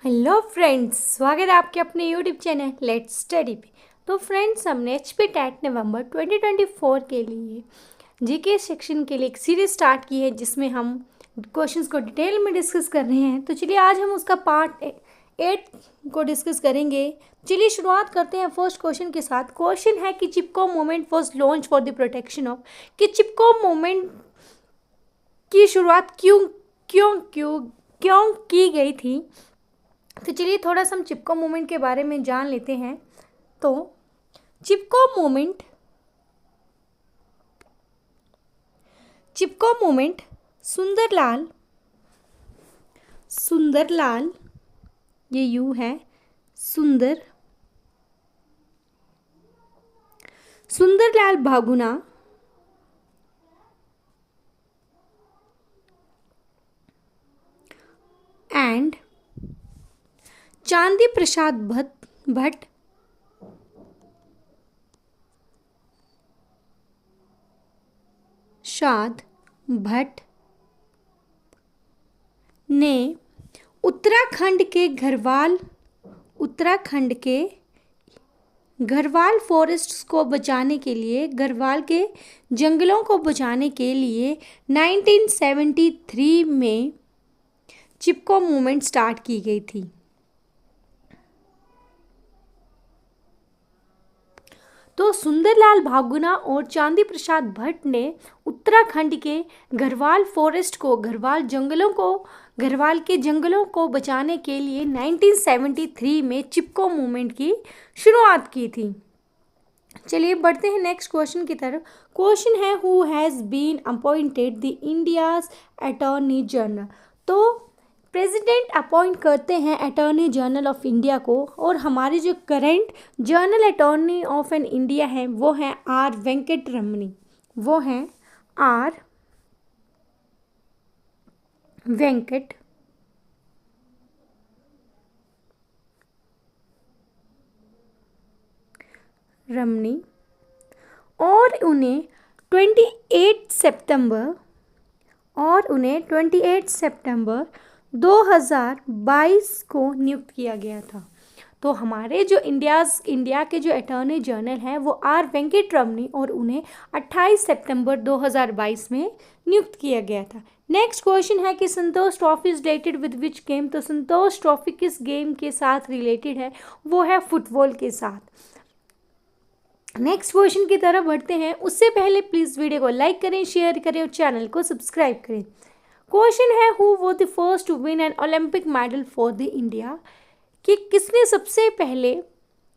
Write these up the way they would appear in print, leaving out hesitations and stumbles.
Hello friends, स्वागत है आपके अपने यूट्यूब चैनल लेट्स स्टडी पे। तो फ्रेंड्स, हमने एचपी टेट नवंबर 2024 के लिए जीके सेक्शन के लिए एक सीरीज स्टार्ट की है जिसमें हम क्वेश्चंस को डिटेल में डिस्कस कर रहे हैं। तो चलिए आज हम उसका पार्ट 8 को डिस्कस करेंगे। चलिए शुरुआत करते हैं फर्स्ट क्वेश्चन के साथ। क्वेश्चन है कि Chipko movement was launch for the protection of, कि चिपको मूवमेंट की शुरुआत क्यों क्यों क्यों क्यों की गई थी। तो चलिए थोड़ा सा हम चिपको मूवमेंट के बारे में जान लेते हैं। तो चिपको मूवमेंट सुंदरलाल, ये यू है, सुंदरलाल भागुना एंड चांदी प्रसाद भट्ट ने उत्तराखंड के गढ़वाल फॉरेस्ट्स को बचाने के लिए, गढ़वाल के जंगलों को बचाने के लिए 1973 में चिपको मूवमेंट स्टार्ट की गई थी। तो सुंदरलाल भागुना और चांदी प्रसाद भट्ट ने उत्तराखंड के गढ़वाल के जंगलों को बचाने के लिए 1973 में चिपको मूवमेंट की शुरुआत की थी। चलिए बढ़ते हैं नेक्स्ट क्वेश्चन की तरफ। क्वेश्चन है who has been appointed the India's attorney general. तो प्रेसिडेंट अपॉइंट करते हैं अटॉर्नी जनरल ऑफ इंडिया को, और हमारे जो current general attorney of an India है वो हैं आर वेंकट रमनी, और उन्हें 28 सितंबर 2022 को नियुक्त किया गया था। तो हमारे जो इंडिया के जो अटॉर्नी जनरल हैं वो आर वेंकट रमनी, और उन्हें 28 सितंबर 2022 में नियुक्त किया गया था। नेक्स्ट क्वेश्चन है कि Santosh trophy is related with which game. तो संतोष ट्रॉफी किस गेम के साथ रिलेटेड है, वो है फुटबॉल के साथ। नेक्स्ट क्वेश्चन की तरफ बढ़ते हैं। उससे पहले प्लीज़ वीडियो को लाइक करें, शेयर करें और चैनल को सब्सक्राइब करें। क्वेश्चन है who was the first to win an Olympic medal for the India, कि किसने सबसे पहले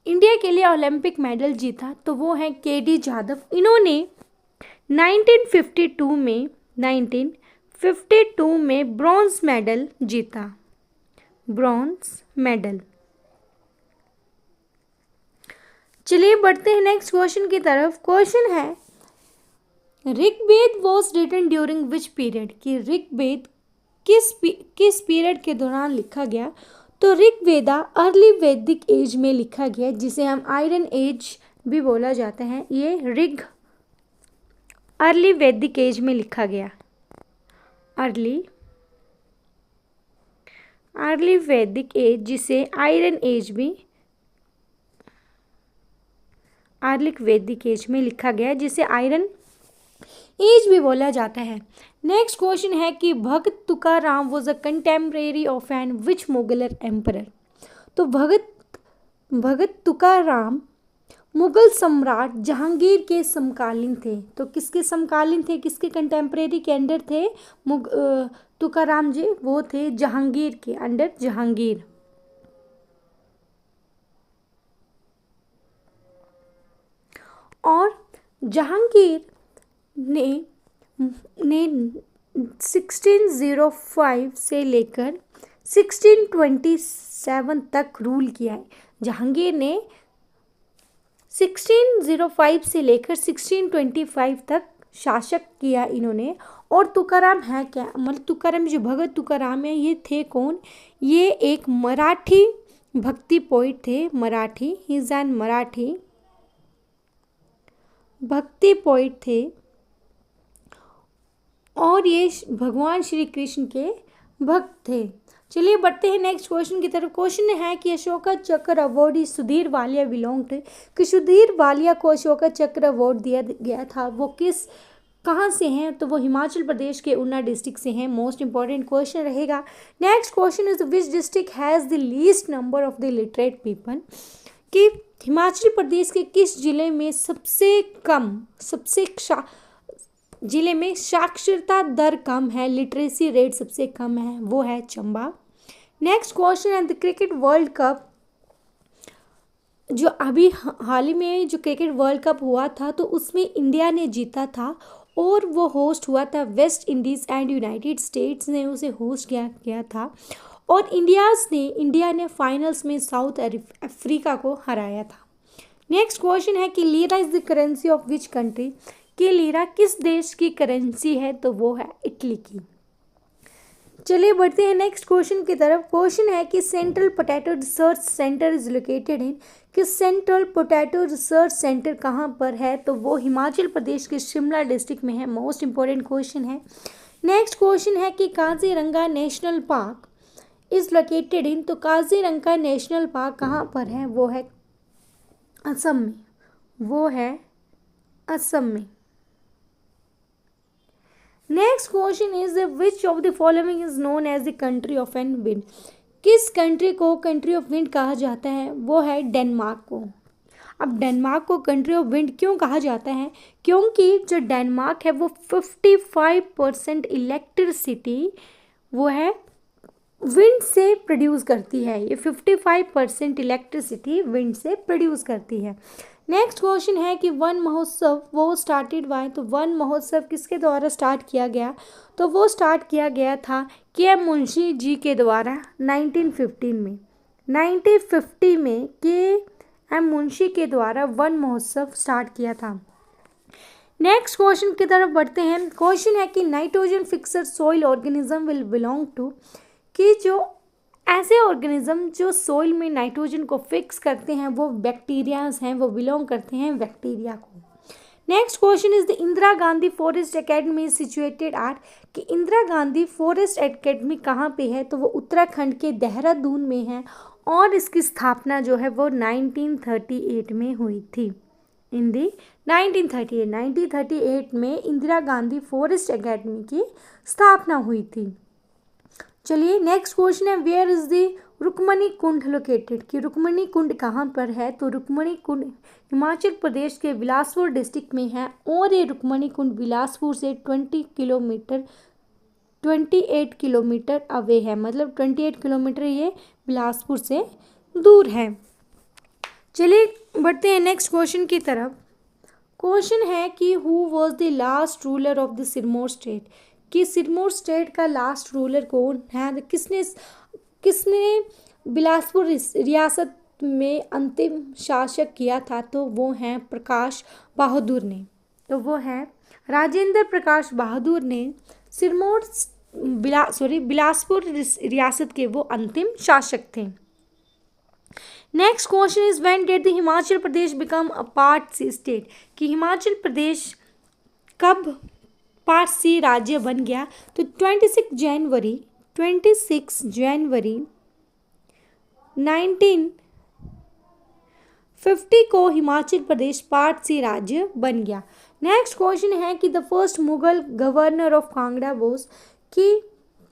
इंडिया के लिए ओलंपिक मेडल जीता। तो वो है केडी जाधव। इन्होंने 1952 में ब्रॉन्ज मेडल जीता, चलिए बढ़ते हैं नेक्स्ट क्वेश्चन की तरफ। क्वेश्चन है Rigveda was written during which period, कि ऋग्वेद किस पीरियड के दौरान लिखा गया। तो ऋग्वेदा अर्ली वैदिक एज में लिखा गया, जिसे हम आयरन एज भी बोला जाता है। ये अर्ली वैदिक एज में लिखा गया, अर्ली वैदिक एज, जिसे आयरन वैदिक एज में लिखा गया, जिसे आयरन एज भी बोला जाता है। नेक्स्ट क्वेश्चन है कि Bhagat Tukaram was a contemporary of an which Mughal emperor. तो भगत तुकाराम मुगल सम्राट जहांगीर के समकालीन थे। तो किसके समकालीन थे, किसके कंटेम्परेरी के अंडर थे तुकाराम जी, वो थे जहांगीर के अंडर, जहांगीर। और जहांगीर ने 1605 से लेकर 1627 तक रूल किया है। जहांगीर ने 1605 से लेकर 1625 तक शासक किया इन्होंने। और तुकाराम है क्या, मतलब तुकाराम जो भगत तुकाराम है ये थे कौन, ये एक मराठी भक्ति पोइट थे, ही इज एन मराठी भक्ति पोइट थे, और ये भगवान श्री कृष्ण के भक्त थे। चलिए बढ़ते हैं नेक्स्ट क्वेश्चन की तरफ। क्वेश्चन है कि Ashoka Chakra award Sudhir Walia belong to, कि सुधीर वालिया को अशोका चक्र अवार्ड दिया गया था, वो कहाँ से हैं, तो वो हिमाचल प्रदेश के ऊना डिस्ट्रिक्ट से हैं। मोस्ट इंपॉर्टेंट क्वेश्चन रहेगा। Next question is which district has the least number of the literate people, कि हिमाचल प्रदेश के किस जिले में जिले में साक्षरता दर कम है, लिटरेसी रेट सबसे कम है, वो है चंबा। नेक्स्ट क्वेश्चन है द क्रिकेट वर्ल्ड कप, जो अभी हाल ही में जो क्रिकेट वर्ल्ड कप हुआ था तो उसमें इंडिया ने जीता था और वो होस्ट हुआ था West Indies and United states ने उसे होस्ट किया था और इंडिया ने फाइनल्स में साउथ अफ्रीका को हराया था। नेक्स्ट क्वेश्चन है कि lira is the currency of which country, कि लीरा किस देश की करेंसी है, तो वो है इटली की। चलिए बढ़ते हैं नेक्स्ट क्वेश्चन की तरफ। क्वेश्चन है कि central potato research centre is located in, कि सेंट्रल पोटैटो रिसर्च सेंटर कहाँ पर है, तो वो हिमाचल प्रदेश के शिमला डिस्ट्रिक्ट में है। मोस्ट इंपॉर्टेंट क्वेश्चन है। नेक्स्ट क्वेश्चन है कि Kaziranga national park is located in, तो काजीरंगा नेशनल पार्क कहाँ पर है, वो है असम में, वो है असम में। Next question is which of the following is known as the country of an wind, किस कंट्री को कंट्री ऑफ विंड कहा जाता है, वो है डेनमार्क को। अब डेनमार्क को कंट्री ऑफ विंड क्यों कहा जाता है, क्योंकि जो डेनमार्क है वो 55% इलेक्ट्रिसिटी वो है विंड से प्रोड्यूस करती है। ये 55% इलेक्ट्रिसिटी विंड से प्रोड्यूस करती है। नेक्स्ट क्वेश्चन है कि वन महोत्सव वो स्टार्टेड बाय, तो वन महोत्सव किसके द्वारा स्टार्ट किया गया, तो वो स्टार्ट किया गया था के.एम. मुंशी जी के द्वारा 1915 में। 1950 में के.एम. मुंशी के द्वारा वन महोत्सव स्टार्ट किया था। नेक्स्ट क्वेश्चन की तरफ बढ़ते हैं। क्वेश्चन है कि nitrogen fixer soil organism will belong to, कि जो ऐसे ऑर्गेनिज्म जो सोइल में नाइट्रोजन को फिक्स करते हैं वो बैक्टीरियाज हैं, वो बिलोंग करते हैं बैक्टीरिया को। Next question is the Indira Gandhi forest academy situated at, कि इंदिरा गांधी फॉरेस्ट एकेडमी कहाँ पे है, तो वो उत्तराखंड के देहरादून में है और इसकी स्थापना जो है वो 1938 में हुई थी। 1938 में इंदिरा गांधी फॉरेस्ट एकेडमी की स्थापना हुई थी। चलिए नेक्स्ट क्वेश्चन है where is the Rukmani Kund located, कि रुक्मणी कुंड कहाँ पर है, तो रुक्मणी कुंड हिमाचल प्रदेश के बिलासपुर डिस्ट्रिक्ट में है और ये रुक्मणी कुंड बिलासपुर से 28 किलोमीटर अवे है, मतलब 28 किलोमीटर ये बिलासपुर से दूर है। चलिए बढ़ते हैं नेक्स्ट क्वेश्चन की तरफ। क्वेश्चन है कि who was the last ruler of the Sirmaur state, कि सिरमौर स्टेट का लास्ट रूलर कौन है, किसने बिलासपुर रियासत में अंतिम शासक किया था, तो वो हैं प्रकाश बहादुर ने। तो वो है राजेंद्र प्रकाश बहादुर ने बिलासपुर रियासत के वो अंतिम शासक थे। Next question is when did the Himachal Pradesh become a part C state, कि हिमाचल प्रदेश कब पार्ट सी राज्य बन गया, तो 26 जनवरी 1950 को हिमाचल प्रदेश पार्ट सी राज्य बन गया। नेक्स्ट क्वेश्चन है कि the first Mughal governor of Kangra was, कि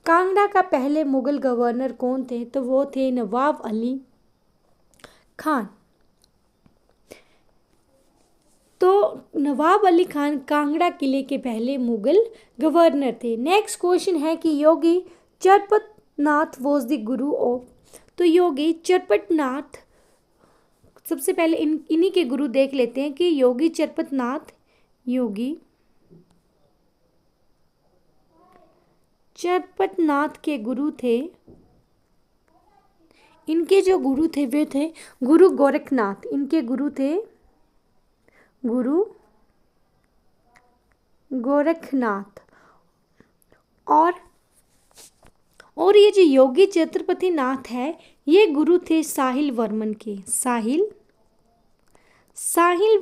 कांगड़ा का पहले मुगल गवर्नर कौन थे, तो वो थे नवाब अली खान। तो नवाब अली खान कांगड़ा किले के पहले मुगल गवर्नर थे। नेक्स्ट क्वेश्चन है कि योगी चरपत नाथ वॉज द गुरु ऑफ, तो योगी चरपत नाथ सबसे पहले इन्हीं के गुरु देख लेते हैं कि योगी चरपत नाथ के गुरु थे, इनके जो गुरु थे वे थे गुरु गोरखनाथ, इनके गुरु थे गुरु गोरखनाथ। और ये जो योगी छत्रपति नाथ है ये गुरु थे साहिल वर्मन के, साहिल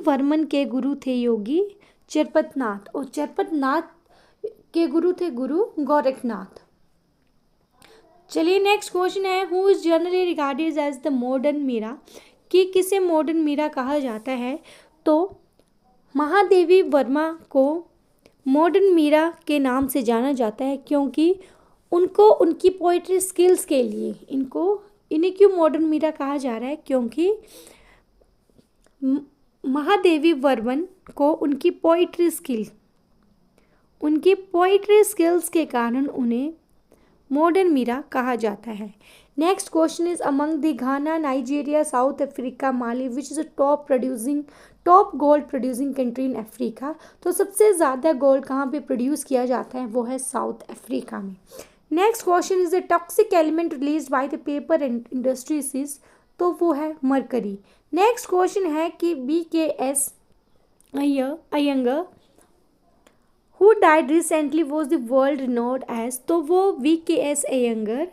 वर्मन के गुरु थे योगी चरपत नाथ, और चरपत नाथ के गुरु थे गुरु गोरखनाथ। चलिए नेक्स्ट क्वेश्चन है, who is generally regarded as the modern Meera, कि किसे मॉडर्न मीरा कहा जाता है। तो महादेवी वर्मा को मॉडर्न मीरा के नाम से जाना जाता है क्योंकि उनको उनकी पोइट्री स्किल्स के लिए इन्हें क्यों मॉडर्न मीरा कहा जा रहा है, क्योंकि महादेवी वर्मन को उनकी पोइट्री स्किल्स के कारण उन्हें मॉडर्न मीरा कहा जाता है। Next question is, among the Ghana, Nigeria, south Africa, Mali, which is top gold producing country in Africa. तो सबसे ज़्यादा गोल्ड कहाँ पे प्रोड्यूस किया जाता है, वो है साउथ अफ्रीका में। Next question is, the toxic element release by the paper industries is, तो वो है मरकरी। नेक्स्ट क्वेश्चन है कि BKS Iyengar who died recently was the world renowned as, तो वो BKS अयंगर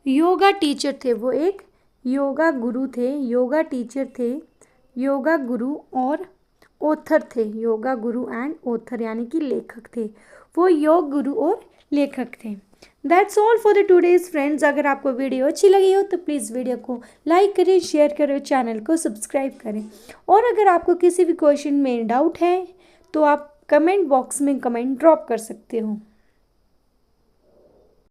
योगा टीचर थे। वो एक योगा गुरु थे, योगा टीचर थे, योगा गुरु और ऑथर थे। योगा गुरु एंड ऑथर यानी कि लेखक थे। वो योग गुरु और लेखक थे। That's all for the today's friends. अगर आपको वीडियो अच्छी लगी हो तो प्लीज़ वीडियो को लाइक करें, शेयर करें, चैनल को सब्सक्राइब करें। और अगर आपको किसी भी क्वेश्चन में डाउट है तो आप कमेंट बॉक्स में कमेंट ड्रॉप कर सकते हो।